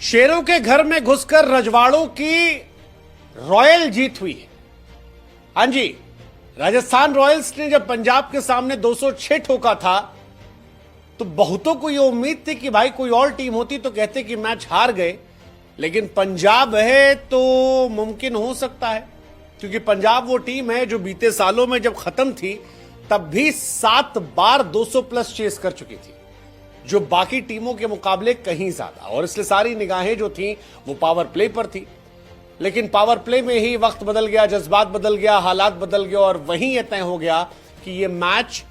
शेरों के घर में घुसकर रजवाड़ों की रॉयल जीत हुई है। हां जी, राजस्थान रॉयल्स ने जब पंजाब के सामने 206 ठोका था तो बहुतों को यह उम्मीद थी कि भाई कोई और टीम होती तो कहते कि मैच हार गए, लेकिन पंजाब है तो मुमकिन हो सकता है, क्योंकि पंजाब वो टीम है जो बीते सालों में जब खत्म थी तब भी 7 बार 200 प्लस चेस कर चुकी थी, जो बाकी टीमों के मुकाबले कहीं ज्यादा। और इसलिए सारी निगाहें जो थी वो पावर प्ले पर थी, लेकिन पावर प्ले में ही वक्त बदल गया, जज्बात बदल गया, हालात बदल गए और वहीं यह तय हो गया कि यह मैच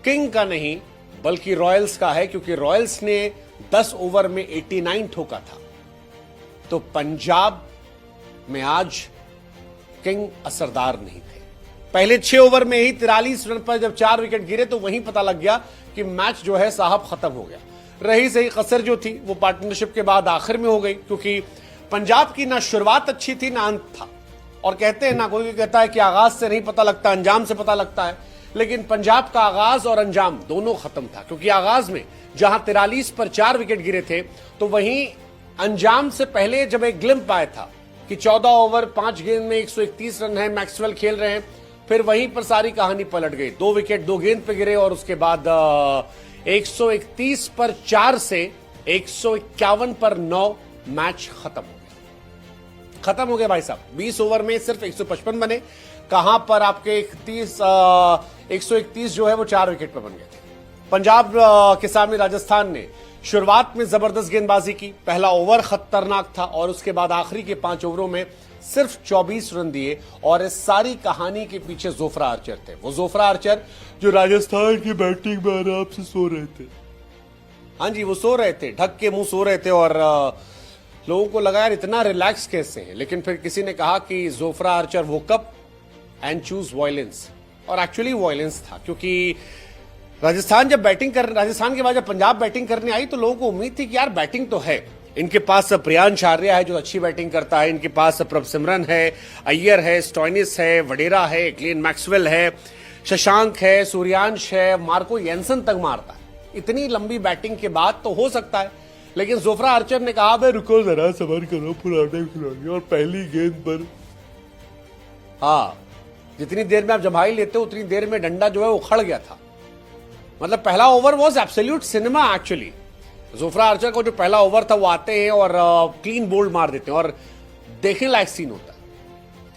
किंग का नहीं बल्कि रॉयल्स का है, क्योंकि रॉयल्स ने 10 ओवर में 89 ठोका था। तो पंजाब में आज किंग असरदार नहीं थे। पहले 6 ओवर में ही 43 रन पर जब 4 विकेट गिरे तो वहीं पता लग गया कि मैच जो है साहब खत्म हो गया। रही सही कसर जो थी वो पार्टनरशिप के बाद आखिर में हो गई, क्योंकि पंजाब की ना शुरुआत अच्छी थी ना अंत था। और कहते हैं ना, कोई कहता है कि आगाज से नहीं पता लगता, अंजाम से पता लगता है, लेकिन पंजाब का आगाज और अंजाम दोनों खत्म था। क्योंकि आगाज में जहां 43 पर 4 विकेट गिरे थे, तो वहीं अंजाम से पहले जब एक ग्लिम्प आया था कि 14 ओवर 5 गेंद में 131 रन है, मैक्सवेल खेल रहे हैं, फिर वहीं पर सारी कहानी पलट गई। 2 विकेट 2 गेंद पे गिरे और उसके बाद 131 पर 4 से 151 पर 9 मैच खत्म हो गया। खत्म हो गया भाई साहब। 20 ओवर में सिर्फ 155 बने, कहां पर आपके 131 जो है वो 4 विकेट पर बन गए थे। पंजाब के सामने राजस्थान ने शुरुआत में जबरदस्त गेंदबाजी की, पहला ओवर खतरनाक था और उसके बाद आखिरी के 5 ओवरों में सिर्फ 24 रन दिए। और इस सारी कहानी के पीछे जोफ्रा आर्चर थे, वो जोफ्रा आर्चर जो राजस्थान की बैटिंग में आराम से सो रहे थे। हाँ जी, वो सो रहे थे, ढक के मुंह सो रहे थे और लोगों को लगा यार इतना रिलैक्स कैसे है। लेकिन फिर किसी ने कहा कि Jofra Archer woke up and choose violence, और एक्चुअली वायलेंस था। क्योंकि राजस्थान के बाद जब पंजाब बैटिंग करने आई तो लोगों को उम्मीद थी कि यार बैटिंग तो है, इनके पास प्रियांश आर्या है जो अच्छी बैटिंग करता है, इनके पास प्रभसिमरन है, अय्यर है, स्टॉइनिस है, वडेरा है, ग्लेन मैक्सवेल है, शशांक है, सूर्यांश है, मार्को येंसन तक मारता है। इतनी लंबी बैटिंग के बाद तो हो सकता है, लेकिन जोफ्रा आर्चर ने कहा भाई रुको जरा, सबर करो, पुराने खिलाड़ी, और पहली गेंद पर जितनी देर में आप जमाई लेते हो उतनी देर में डंडा जो है वो उखड़ गया था। मतलब पहला over was absolute cinema actually. Jofra Archer को जो पहला ओवर था वो आते हैं और क्लीन बोल्ड मार देते हैं और देखने लायक सीन होता है।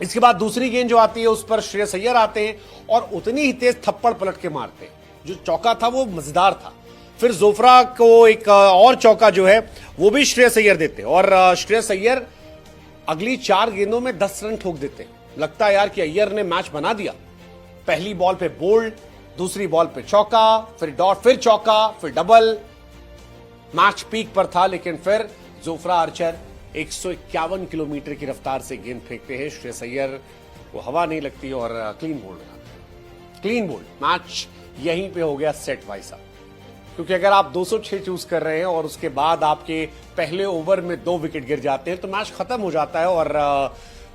इसके बाद दूसरी गेंद जो आती है उस पर श्रेयस अय्यर आते हैं और उतनी ही तेज थप्पड़ पलट के मारते हैं। जो चौका था वो मजेदार था। फिर जोफ्रा को एक और चौका जो है वो भी श्रेयस अय्यर देते हैं और श्रेयस अय्यर अगली 4 गेंदों में 10 रन ठोक देते हैं। लगता है यार कि अय्यर ने मैच बना दिया। पहली बॉल पे बोल्ड, दूसरी बॉल पे चौका, फिर डॉट, फिर चौका, फिर डबल। मैच पीक पर था, लेकिन फिर जोफ्रा आर्चर 151 किलोमीटर की रफ्तार से गेंद फेंकते हैं। श्रेयस अय्यर को हवा नहीं लगती और क्लीन बोल्ड लगाते हैं। Clean bowled. मैच यहीं पे हो गया सेट भाई साहब। क्योंकि अगर आप 206 चूज कर रहे हैं और उसके बाद आपके पहले ओवर में 2 विकेट गिर जाते हैं तो मैच खत्म हो जाता है और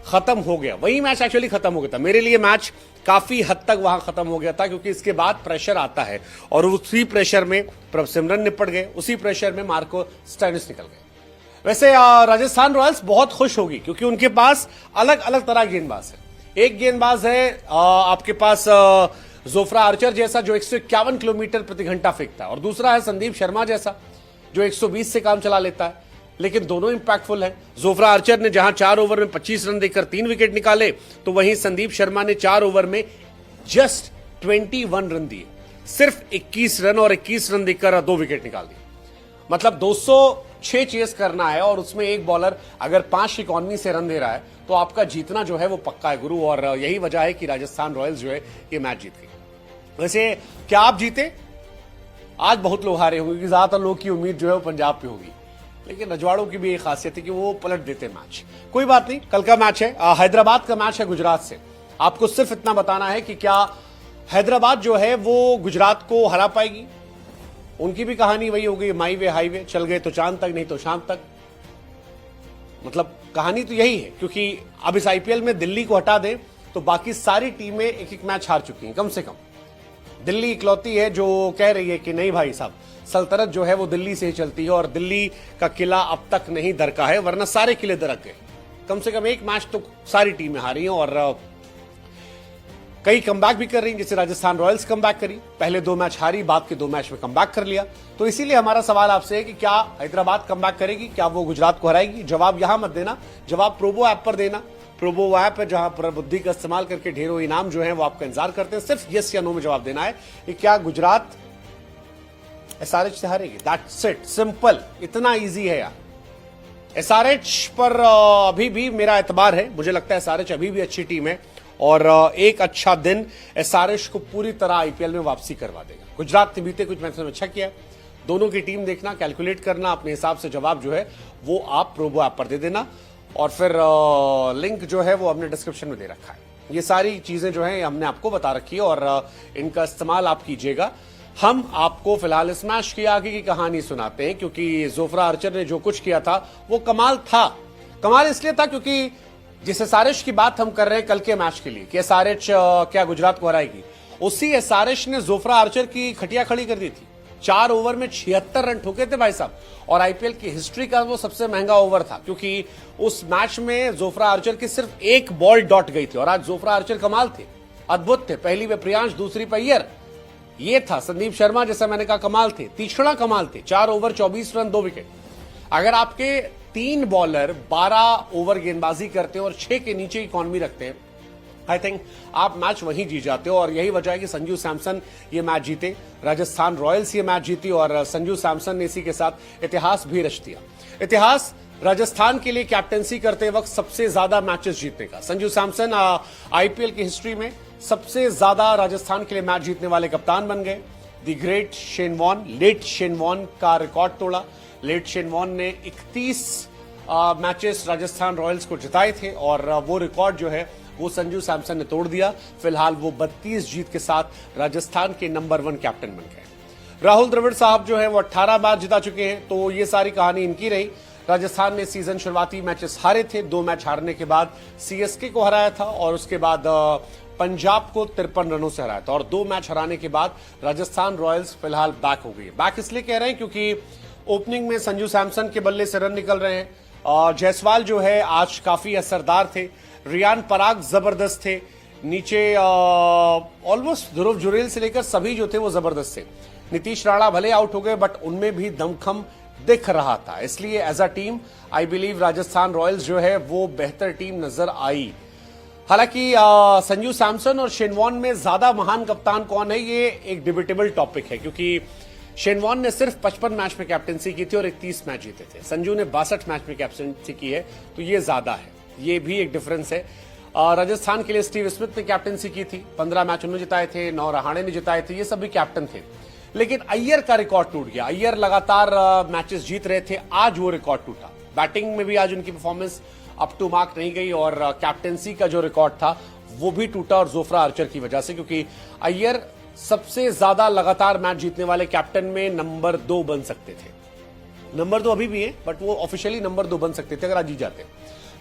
खत्म हो गया। वही मैच एक्चुअली खत्म हो गया था। मेरे लिए मैच काफी हद तक वहां खत्म हो गया था, क्योंकि इसके बाद प्रेशर आता है और उसी प्रेशर में प्रभसिमरन निपट गए, उसी प्रेशर में मार्को स्टॉइनिस निकल गए। वैसे राजस्थान रॉयल्स बहुत खुश होगी क्योंकि उनके पास अलग अलग तरह गेंदबाज है। एक गेंदबाज है आपके पास जोफ्रा आर्चर जैसा जो 151 किलोमीटर प्रति घंटा फेंकता है, और दूसरा है संदीप शर्मा जैसा जो 120 से काम चला लेता है। लेकिन दोनों इंपैक्टफुल है। जोफ्रा आर्चर ने जहां 4 ओवर में 25 रन देकर 3 विकेट निकाले, तो वहीं संदीप शर्मा ने 4 ओवर में जस्ट 21 रन दिए, सिर्फ 21 रन और 21 रन देकर 2 विकेट निकाल दिए। मतलब 206 चेस करना है और उसमें एक बॉलर अगर 5 इकॉनमी से रन दे रहा है तो आपका जीतना जो है वो पक्का है गुरु। और यही वजह है कि राजस्थान रॉयल्स जो है ये मैच जीत गई। वैसे क्या आप जीते? आज बहुत लोग हारे होंगे, ज्यादातर लोग की उम्मीद जो है वो पंजाब पे होगी, लेकिन रजवाड़ों की भी एक खासियत है कि वो पलट देते मैच। कोई बात नहीं, कल का मैच है, हैदराबाद का मैच है गुजरात से। आपको सिर्फ इतना बताना है कि क्या हैदराबाद जो है वो गुजरात को हरा पाएगी। उनकी भी कहानी वही हो गई, माई वे हाईवे, चल गए तो चांद तक, नहीं तो शाम तक। मतलब कहानी तो यही है, क्योंकि अब इस आईपीएल में दिल्ली को हटा दें तो बाकी सारी टीमें एक एक मैच हार चुकी हैं कम से कम। दिल्ली इकलौती है जो कह रही है कि नहीं भाई साहब, सल्तनत जो है वो दिल्ली से ही चलती है और दिल्ली का किला अब तक नहीं दरका है, वरना सारे किले दरक गए। कम से कम एक मैच तो सारी टीमें हारी हैं और कई कमबैक भी कर रही हैं, जैसे राजस्थान रॉयल्स कमबैक करी, पहले 2 मैच हारी, बाद के 2 मैच में कमबैक कर लिया। तो इसीलिए हमारा सवाल आपसे है कि क्या हैदराबाद कमबैक करेगी, क्या वो गुजरात को हराएगी? जवाब यहां मत देना, जवाब प्रोबो ऐप पर देना। प्रोबो ऐप है जहां पर बुद्धि का इस्तेमाल करके ढेरों इनाम जो है वो आपका इंतजार करते हैं। सिर्फ यस या नो में जवाब देना है कि क्या गुजरात एसआरएच से हारेगी। दैट्स इट, सिंपल, इतना ईजी है यार। एसआरएच पर अभी भी मेरा एतबार है, मुझे लगता है एसआरएच अभी भी अच्छी टीम है और एक अच्छा दिन एसआरएच को पूरी तरह आईपीएल में वापसी करवा देगा। गुजरात ने बीते कुछ मैचों में अच्छा किया, दोनों की टीम देखना, कैलकुलेट करना, अपने हिसाब से जवाब जो है वो आप प्रोबो ऐप पर दे देना और फिर लिंक जो है वो हमने डिस्क्रिप्शन में दे रखा है। ये सारी चीजें जो है हमने आपको बता रखी है और इनका इस्तेमाल आप कीजिएगा। हम आपको फिलहाल इस मैच की आगे की कहानी सुनाते हैं क्योंकि जोफ्रा आर्चर ने जो कुछ किया था वो कमाल था। कमाल इसलिए था क्योंकि जिस एसआरएच की बात हम कर रहे हैं कल के मैच के लिए कि एसआरएच क्या गुजरात को हराएगी, उसी एसआरएच ने जोफ्रा आर्चर की खटिया खड़ी कर दी थी। 4 ओवर में 76 रन ठोके थे भाई साहब और आईपीएल की हिस्ट्री का वो सबसे महंगा ओवर था क्योंकि उस मैच में जोफ्रा आर्चर की सिर्फ एक बॉल डॉट गई थी। और आज जोफ्रा आर्चर कमाल थे, अद्भुत थे। पहली पे प्रियांश, दूसरी पे अय्यर, ये था। संदीप शर्मा जैसा मैंने कहा कमाल थे, तीक्ष्णा कमाल थे। 4 ओवर 24 रन 2 विकेट। अगर आपके 3 बॉलर 12 ओवर गेंदबाजी करते हैं और 6 के नीचे इकॉनमी रखते हैं, आई थिंक आप मैच वहीं जीत जाते हो। और यही वजह है कि संजू सैमसन ये मैच जीते, राजस्थान रॉयल्स ये मैच जीती और संजू सैमसन ने इसी के साथ इतिहास भी रच दिया। इतिहास राजस्थान के लिए कैप्टेंसी करते वक्त सबसे ज्यादा मैचेस जीतने का। संजू सैमसन आईपीएल की हिस्ट्री में सबसे ज्यादा राजस्थान के लिए मैच जीतने वाले कप्तान बन गए। The great Shane Warne, late Shane Warne का रिकॉर्ड तोड़ा। लेट शेन वॉर्न ने 31 मैचेस राजस्थान रॉयल्स को जिताए थे और वो रिकॉर्ड जो है वो संजू सैमसन ने तोड़ दिया। फिलहाल वो 32 जीत के साथ राजस्थान के नंबर 1 कैप्टन बन गए। राहुल द्रविड़ साहब जो है वो 18 मैच जिता चुके हैं, तो ये सारी कहानी इनकी रही। राजस्थान ने सीजन शुरुआती मैचेस हारे थे, 2 मैच हारने के बाद सीएसके को हराया था और उसके बाद पंजाब को 53 रनों से हराया था और 2 मैच हराने के बाद राजस्थान रॉयल्स फिलहाल बैक हो गई है। बैक इसलिए कह रहे हैं क्योंकि ओपनिंग में संजू सैमसन के बल्ले से रन निकल रहे हैं और जायसवाल जो है आज काफी असरदार थे। रियान पराग जबरदस्त थे, नीचे ऑलमोस्ट ध्रुव जुरेल से लेकर सभी जो थे वो जबरदस्त थे। नीतीश राणा भले आउट हो गए बट उनमें भी दमखम दिख रहा था। इसलिए as a team I believe Rajasthan Royals जो है वो बेहतर टीम नजर आई। हालांकि संजू सैमसन और शेन वॉर्न में ज्यादा महान कप्तान कौन है ये एक डिबेटेबल टॉपिक है क्योंकि शेन वॉर्न ने सिर्फ 55 मैच में कैप्टेंसी की थी और 31 मैच जीते थे। संजू ने 62 मैच में कैप्टेंसी की है, तो ये ज्यादा है, ये भी एक डिफरेंस है। राजस्थान के लिए स्टीव स्मिथ ने कैप्टेंसी की थी, 15 मैच उन्होंने जिताए थे, 9 रहाणे ने जिताए थे, ये सभी कैप्टन थे। लेकिन अय्यर का रिकॉर्ड टूट गया। अय्यर लगातार मैचेस जीत रहे थे, आज वो रिकॉर्ड टूटा। बैटिंग में भी आज उनकी परफॉर्मेंस अप टू मार्क नहीं गई और कैप्टेंसी का जो रिकॉर्ड था वो भी टूटा और जोफ्रा आर्चर की वजह से, क्योंकि अय्यर सबसे ज्यादा लगातार मैच जीतने वाले कैप्टन में नंबर 2 बन सकते थे। नंबर 2 अभी भी है बट वो ऑफिशियली नंबर 2 बन सकते थे अगर आज जीत जाते,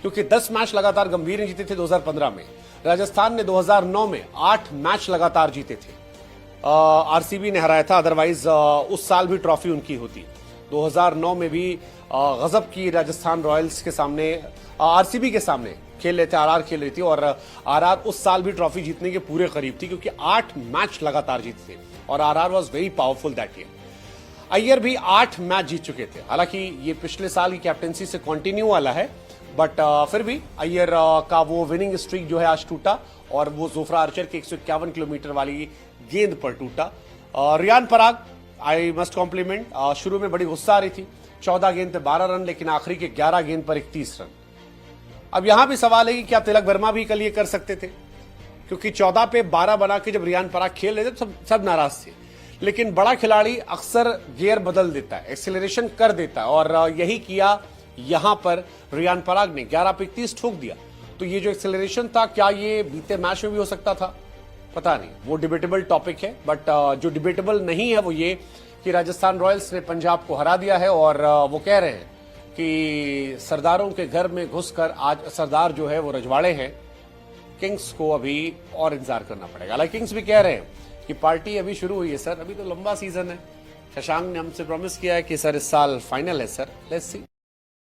क्योंकि 10 मैच लगातार गंभीर ने जीते थे 2015 में। राजस्थान ने 2009 में 8 मैच लगातार जीते थे, आरसीबी ने हराया था, अदरवाइज उस साल भी ट्रॉफी उनकी होती। 2009 में भी गजब की राजस्थान रॉयल्स के सामने, आरसीबी के सामने खेल रहे थे, आरआर खेल रही थी और आरआर उस साल भी ट्रॉफी जीतने के पूरे करीब थी क्योंकि 8 मैच लगातार जीते थे और RR was very powerful that year. Iyer भी 8 मैच जीत चुके थे, हालांकि ये पिछले साल की कैप्टेंसी से कंटिन्यू वाला है बट फिर भी अय्यर का वो विनिंग स्ट्रीक जो है आज टूटा और वो जोफ्रा आर्चर के 151 किलोमीटर वाली गेंद पर टूटा। Riyan Parag I must complement, शुरू में बड़ी गुस्सा आ रही थी, 14 गेंद पे 12 रन, लेकिन आखिरी के 11 गेंद पर 31 रन। अब यहां भी सवाल है कि क्या तिलक वर्मा भी कल ये कर सकते थे, क्योंकि 14 पे 12 बना के जब रियान पराग खेल रहे थे तो सब नाराज थे। लेकिन बड़ा खिलाड़ी अक्सर गियर बदल देता है, एक्सेलरेशन कर देता है और यही किया यहां पर रियान पराग ने, 11 पे 31 ठोक दिया। तो ये जो एक्सेलरेशन था क्या ये बीते मैच में भी हो सकता था, पता नहीं, वो डिबेटेबल टॉपिक है। बट जो डिबेटेबल नहीं है वो ये कि राजस्थान रॉयल्स ने पंजाब को हरा दिया है और वो कह रहे हैं कि सरदारों के घर में घुसकर आज सरदार जो है वो रजवाड़े हैं, किंग्स को अभी और इंतजार करना पड़ेगा। हालांकि किंग्स भी कह रहे हैं कि पार्टी अभी शुरू हुई है सर, अभी तो लंबा सीजन है। शशांक ने हमसे प्रॉमिस किया है कि सर इस साल फाइनल है सर, लेट्स सी।